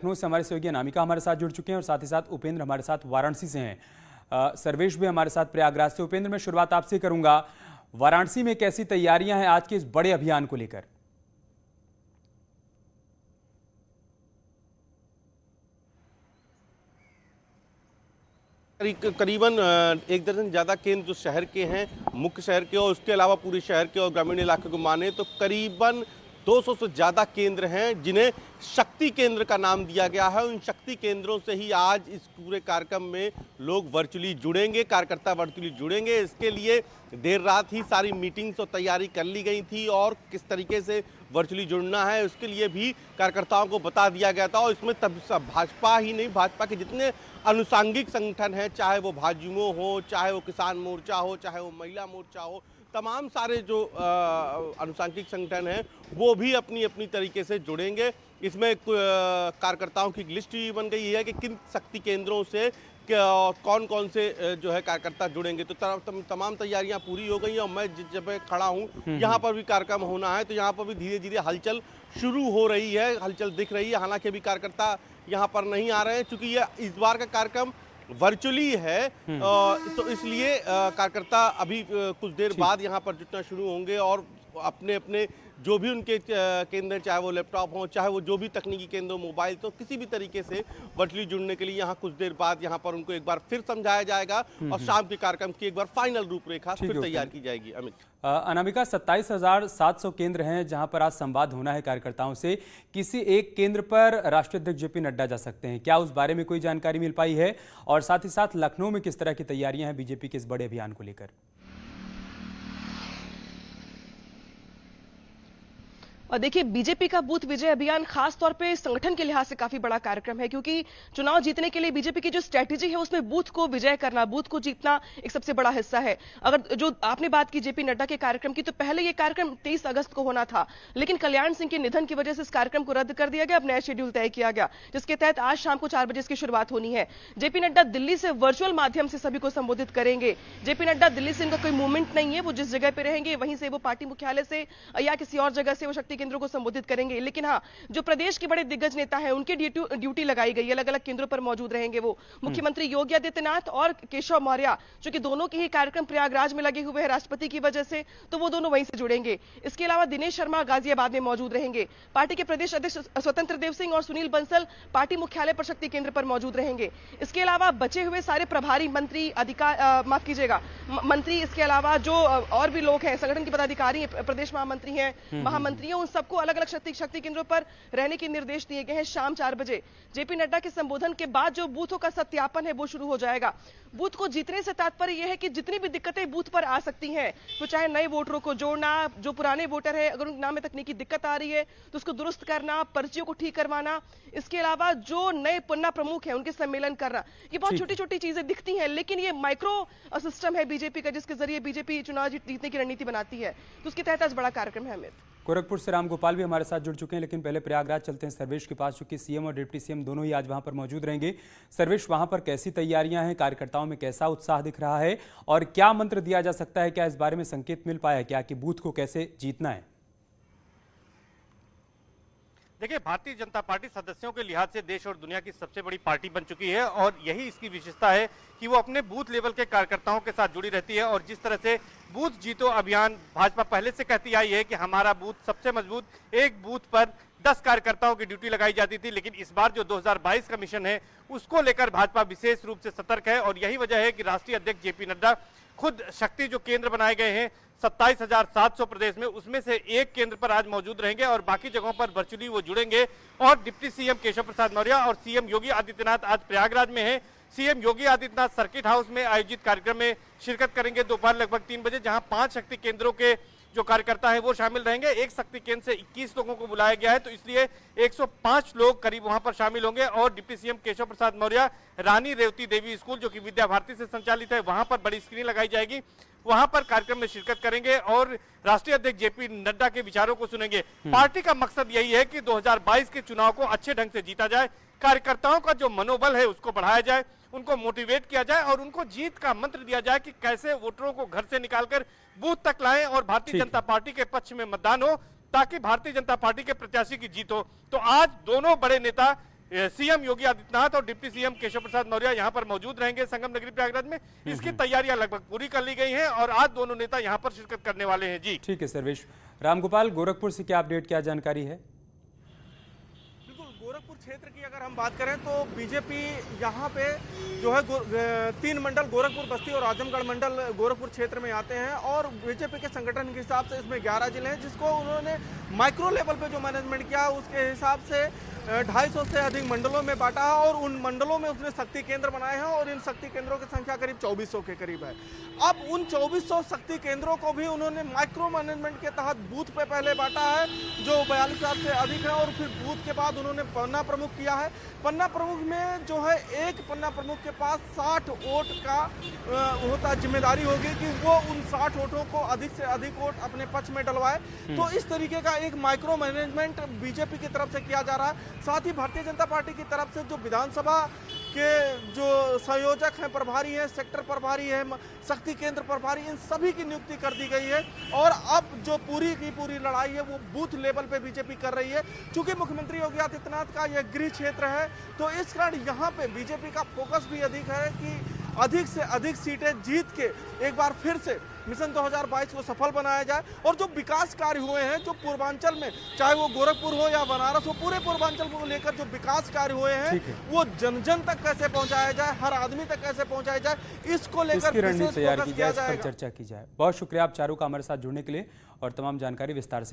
लखनऊ से हमारे सहयोगी अनामिका हमारे साथ जुड़ चुके हैं और साथ ही साथ उपेंद्र हमारे साथ वाराणसी से हैं। सर्वेश भी हमारे साथ प्रयागराज से। उपेंद्र, मैं शुरुआत आपसे करूंगा, वाराणसी में कैसी तैयारियां हैं आज के इस बड़े अभियान को लेकर? करीबन 1 दर्जन ज़्यादा केंद्र जो शहर के हैं, मुख्य शहर के, और उसके अलावा पूरे शहर के और ग्रामीण इलाके को माने तो करीबन 200 से ज़्यादा केंद्र हैं जिन्हें शक्ति केंद्र का नाम दिया गया है। उन शक्ति केंद्रों से ही आज इस पूरे कार्यक्रम में लोग वर्चुअली जुड़ेंगे, कार्यकर्ता वर्चुअली जुड़ेंगे। इसके लिए देर रात ही सारी मीटिंग्स और तैयारी कर ली गई थी और किस तरीके से वर्चुअली जुड़ना है उसके लिए भी कार्यकर्ताओं को बता दिया गया था। और इसमें तब भाजपा ही नहीं, भाजपा के जितने अनुषांगिक संगठन हैं, चाहे वो भाजयुमो हो, चाहे वो किसान मोर्चा हो, चाहे वो महिला मोर्चा हो, तमाम सारे जो अनुषांगिक संगठन हैं वो भी अपनी अपनी तरीके से जुड़ेंगे। इसमें कार्यकर्ताओं की लिस्ट भी बन गई है कि किन शक्ति केंद्रों से कौन कौन से जो है कार्यकर्ता जुड़ेंगे। तो तमाम तैयारियां पूरी हो गई हैं और मैं जब खड़ा हूं यहाँ पर भी कार्यक्रम होना है, तो यहाँ पर भी धीरे धीरे हलचल शुरू हो रही है, हलचल दिख रही है। हालांकि अभी कार्यकर्ता यहाँ पर नहीं आ रहे हैं क्योंकि ये इस बार का कार्यक्रम वर्चुअली है, तो इसलिए कार्यकर्ता अभी कुछ देर बाद यहाँ पर जुटना शुरू होंगे और अपने अपने जो भी उनके केंद्र, चाहे वो लैपटॉप हो, चाहे वो जो भी तकनीकी केंद्र हो, मोबाइल, तो किसी भी तरीके से वर्चुअली जुड़ने के लिए यहाँ कुछ देर बाद यहाँ पर उनको एक बार फिर समझाया जाएगा और शाम के कार्यक्रम की एक बार फाइनल रूपरेखा फिर तैयार की जाएगी। अमित, अनामिका, 27,700 केंद्र हैं जहां पर आज संवाद होना है कार्यकर्ताओं से। किसी एक केंद्र पर राष्ट्रीय अध्यक्ष जेपी नड्डा जा सकते हैं क्या? उस बारे में कोई जानकारी मिल पाई है? और साथ ही साथ लखनऊ में किस तरह की तैयारियां हैं बीजेपी के इस बड़े अभियान को लेकर? और देखिए, बीजेपी का बूथ विजय अभियान खास तौर पे संगठन के लिहाज से काफी बड़ा कार्यक्रम है, क्योंकि चुनाव जीतने के लिए बीजेपी की जो स्ट्रेटेजी है उसमें बूथ को विजय करना, बूथ को जीतना एक सबसे बड़ा हिस्सा है। अगर जो आपने बात की जेपी नड्डा के कार्यक्रम की, तो पहले ये कार्यक्रम 23 अगस्त को होना था, लेकिन कल्याण सिंह के निधन की वजह से इस कार्यक्रम को रद्द कर दिया गया। अब नया शेड्यूल तय किया गया, जिसके तहत आज शाम को 4 बजे इसकी शुरुआत होनी है। जेपी नड्डा दिल्ली से वर्चुअल माध्यम से सभी को संबोधित करेंगे। जेपी नड्डा दिल्ली से इनका कोई मूवमेंट नहीं है, वो जिस जगह पे रहेंगे वहीं से वो पार्टी मुख्यालय से या किसी और जगह से वो शक्ति केंद्रों को संबोधित करेंगे। लेकिन हाँ, जो प्रदेश के बड़े दिग्गज नेता हैं उनकी ड्यूटी लगाई गई है, अलग अलग केंद्रों पर मौजूद रहेंगे वो। मुख्यमंत्री योगी आदित्यनाथ और केशव मौर्य, जो कि दोनों के ही कार्यक्रम प्रयागराज में लगे हुए हैं राष्ट्रपति की वजह से, तो वो दोनों वहीं से जुड़ेंगे। इसके अलावा दिनेश शर्मा गाजियाबाद में मौजूद रहेंगे। पार्टी के प्रदेश अध्यक्ष स्वतंत्र देव सिंह और सुनील बंसल पार्टी मुख्यालय पर शक्ति केंद्र पर मौजूद रहेंगे। इसके अलावा बचे हुए सारे प्रभारी मंत्री, मंत्री, इसके अलावा जो और भी लोग हैं, संगठन के पदाधिकारी, प्रदेश महामंत्री हैं, महामंत्री हैं, उन सबको अलग अलग शक्ति केंद्रों पर रहने के निर्देश दिए गए हैं। शाम 4 बजे जेपी नड्डा के संबोधन के बाद जो बूथों का सत्यापन है वो शुरू हो जाएगा। बूथ को जीतने से तात्पर्य यह है कि जितनी भी दिक्कतें बूथ पर आ सकती हैं, तो चाहे नए वोटरों को जोड़ना, जो पुराने वोटर है अगर उनके नाम में तकनीकी दिक्कत आ रही है तो उसको दुरुस्त करना, पर्चियों को ठीक करवाना, इसके अलावा जो नए पन्ना प्रमुख है उनके सम्मेलन करना, ये बहुत छोटी छोटी चीजें दिखती हैं, लेकिन ये माइक्रो सिस्टम है बीजेपी का, जिसके जरिए बीजेपी चुनाव जीतने की रणनीति बनाती है। तो उसके तहत आज बड़ा कार्यक्रम है। अमित, गोरखपुर से राम गोपाल भी हमारे साथ जुड़ चुके हैं, लेकिन पहले प्रयागराज चलते हैं सर्वेश के पास, चूंकि सीएम और डिप्टी सीएम दोनों ही आज वहां पर मौजूद रहेंगे। सर्वेश, वहां पर कैसी तैयारियां हैं, कार्यकर्ताओं में कैसा उत्साह दिख रहा है और क्या मंत्र दिया जा सकता है? क्या इस बारे में संकेत मिल पाया है क्या कि बूथ को कैसे जीतना है? देखिए, भारतीय जनता पार्टी सदस्यों के लिहाज से देश और दुनिया की सबसे बड़ी पार्टी बन चुकी है और यही इसकी विशेषता है कि वो अपने बूथ लेवल के कार्यकर्ताओं के साथ जुड़ी रहती है। और जिस तरह से बूथ जीतो अभियान भाजपा पहले से कहती आई है कि हमारा बूथ सबसे मजबूत, एक बूथ पर 10 कार्यकर्ताओं की ड्यूटी लगाई जाती थी, लेकिन इस बार जो 2022 का मिशन है उसको लेकर भाजपा विशेष रूप से सतर्क है। और यही वजह है कि राष्ट्रीय अध्यक्ष जेपी नड्डा खुद शक्ति जो केंद्र बनाए गए हैं 27,700 प्रदेश में, उसमें से एक केंद्र पर आज मौजूद रहेंगे और बाकी जगहों पर वर्चुअली वो जुड़ेंगे। और डिप्टी सीएम केशव प्रसाद मौर्य और सीएम योगी आदित्यनाथ आज प्रयागराज में हैं। CM Yogi Adityanath circuit house में आयोजित कार्यक्रम में शिरकत करेंगे दोपहर लगभग 3 बजे, जहां 5 शक्ति केंद्रों के जो कार्यकर्ता है वो शामिल रहेंगे। एक शक्ति केंद्र से 21 लोगों को बुलाया गया है, तो इसलिए 105 लोग करीब वहां पर शामिल होंगे। और डिप्टी सीएम केशव प्रसाद मौर्य रानी रेवती देवी स्कूल, जो कि विद्या भारती से संचालित है, वहां पर बड़ी स्क्रीन लगाई जाएगी, वहां पर कार्यक्रम में शिरकत करेंगे और राष्ट्रीय अध्यक्ष जेपी नड्डा के विचारों को सुनेंगे। पार्टी का मकसद यही है कि 2022 के चुनाव को अच्छे ढंग से जीता जाए, कार्यकर्ताओं का जो मनोबल है उसको बढ़ाया जाए, उनको मोटिवेट किया जाए और उनको जीत का मंत्र दिया जाए कि कैसे वोटरों को घर से निकालकर बूथ तक लाएं और भारतीय जनता पार्टी के पक्ष में मतदान हो, ताकि भारतीय जनता पार्टी के प्रत्याशी की जीत हो। तो आज दोनों बड़े नेता सीएम योगी आदित्यनाथ और डिप्टी सीएम केशव प्रसाद मौर्य यहां पर मौजूद रहेंगे संगम नगरी प्रयागराज में। इसकी तैयारियां लगभग पूरी कर ली गई हैं और आज दोनों नेता यहां पर शिरकत करने वाले हैं। जी ठीक है सर्वेश। रामगोपाल, गोरखपुर से क्या अपडेट, क्या जानकारी है? गोरखपुर क्षेत्र की अगर हम बात करें तो बीजेपी यहाँ पे जो है 3 मंडल गोरखपुर, बस्ती और आजमगढ़ मंडल गोरखपुर क्षेत्र में आते हैं और बीजेपी के संगठन के हिसाब से इसमें 11 जिले हैं, जिसको उन्होंने माइक्रो लेवल पे जो मैनेजमेंट किया उसके हिसाब से 250 से अधिक मंडलों में बांटा है और उन मंडलों में उसने शक्ति केंद्र बनाए हैं और इन शक्ति केंद्रों की संख्या करीब 2400 के करीब है। अब उन 2400 शक्ति केंद्रों को भी उन्होंने माइक्रो मैनेजमेंट के तहत बूथ पे पहले बांटा है जो 42,000 से अधिक है और फिर बूथ के बाद उन्होंने पन्ना प्रमुख किया है। पन्ना प्रमुख में जो है एक पन्ना प्रमुख के पास 60 वोट का होता जिम्मेदारी होगी कि वो उन 60 वोटों को अधिक से अधिक वोट अपने पक्ष में डलवाए। तो इस तरीके का एक माइक्रो मैनेजमेंट बीजेपी की तरफ से किया जा रहा है। साथ ही भारतीय जनता पार्टी की तरफ से जो विधानसभा के जो संयोजक हैं, प्रभारी हैं, सेक्टर प्रभारी हैं, शक्ति केंद्र प्रभारी, इन सभी की नियुक्ति कर दी गई है और अब जो पूरी की पूरी लड़ाई है वो बूथ लेवल पे बीजेपी कर रही है। चूंकि मुख्यमंत्री योगी आदित्यनाथ का यह गृह क्षेत्र है तो इस कारण यहाँ पे बीजेपी का फोकस भी अधिक है कि अधिक से अधिक सीटें जीत के एक बार फिर से मिशन 2022 को सफल बनाया जाए और जो विकास कार्य हुए हैं जो पूर्वांचल में, चाहे वो गोरखपुर हो या बनारस हो, पूरे पूर्वांचल को लेकर जो विकास कार्य हुए हैं वो जन जन तक कैसे पहुंचाया जाए, हर आदमी तक कैसे पहुंचाया जाए, इसको लेकर रणनीति तैयार की जाए, इस पर चर्चा की जाए। बहुत शुक्रिया आप चारों का हमारे साथ जुड़ने के लिए और तमाम जानकारी विस्तार से